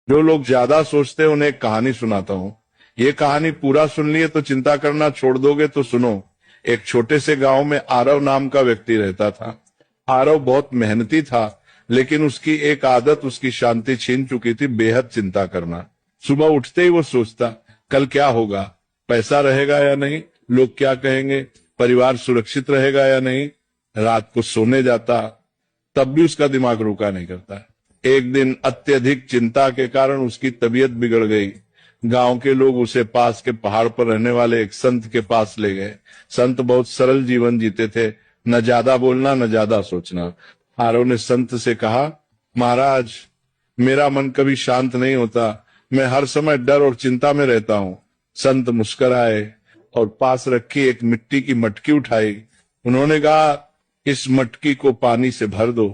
जो लोग ज्यादा सोचते हैं उन्हें एक कहानी सुनाता हूँ। ये कहानी पूरा सुन लिए तो चिंता करना छोड़ दोगे, तो सुनो। एक छोटे से गांव में आरव नाम का व्यक्ति रहता था। आरव बहुत मेहनती था, लेकिन उसकी एक आदत उसकी शांति छीन चुकी थी, बेहद चिंता करना। सुबह उठते ही वो सोचता, कल क्या होगा, पैसा रहेगा या नहीं, लोग क्या कहेंगे, परिवार सुरक्षित रहेगा या नहीं। रात को सोने जाता, तब भी उसका दिमाग रुका नहीं करता। एक दिन अत्यधिक चिंता के कारण उसकी तबीयत बिगड़ गई। गांव के लोग उसे पास के पहाड़ पर रहने वाले एक संत के पास ले गए। संत बहुत सरल जीवन जीते थे, न ज्यादा बोलना न ज्यादा सोचना। आरव ने संत से कहा, महाराज, मेरा मन कभी शांत नहीं होता, मैं हर समय डर और चिंता में रहता हूँ। संत मुस्कुराए और पास रखी एक मिट्टी की मटकी उठाई। उन्होंने कहा, इस मटकी को पानी से भर दो।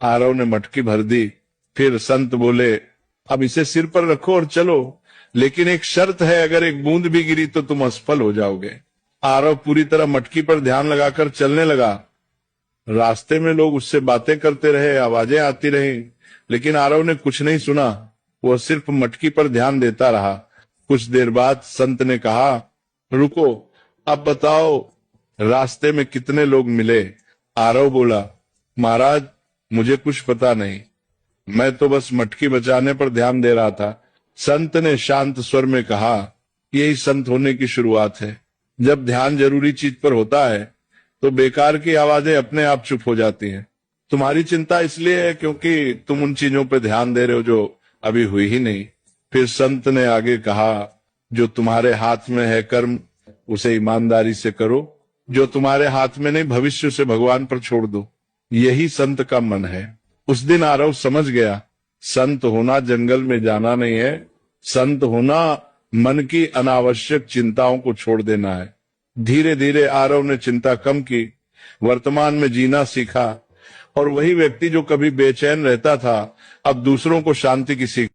आरव ने मटकी भर दी। फिर संत बोले, अब इसे सिर पर रखो और चलो, लेकिन एक शर्त है, अगर एक बूंद भी गिरी तो तुम असफल हो जाओगे। आरव पूरी तरह मटकी पर ध्यान लगाकर चलने लगा। रास्ते में लोग उससे बातें करते रहे, आवाजें आती रही, लेकिन आरव ने कुछ नहीं सुना। वह सिर्फ मटकी पर ध्यान देता रहा। कुछ देर बाद संत ने कहा, रुको, अब बताओ रास्ते में कितने लोग मिले। आरव बोला, महाराज, मुझे कुछ पता नहीं, मैं तो बस मटकी बचाने पर ध्यान दे रहा था। संत ने शांत स्वर में कहा, यही संत होने की शुरुआत है। जब ध्यान जरूरी चीज पर होता है तो बेकार की आवाजें अपने आप चुप हो जाती हैं। तुम्हारी चिंता इसलिए है क्योंकि तुम उन चीजों पर ध्यान दे रहे हो जो अभी हुई ही नहीं। फिर संत ने आगे कहा, जो तुम्हारे हाथ में है कर्म, उसे ईमानदारी से करो। जो तुम्हारे हाथ में नहीं, भविष्य से भगवान पर छोड़ दो। यही संत का मन है। उस दिन आरव समझ गया, संत होना जंगल में जाना नहीं है, संत होना मन की अनावश्यक चिंताओं को छोड़ देना है। धीरे धीरे आरव ने चिंता कम की, वर्तमान में जीना सीखा, और वही व्यक्ति जो कभी बेचैन रहता था, अब दूसरों को शांति की सीख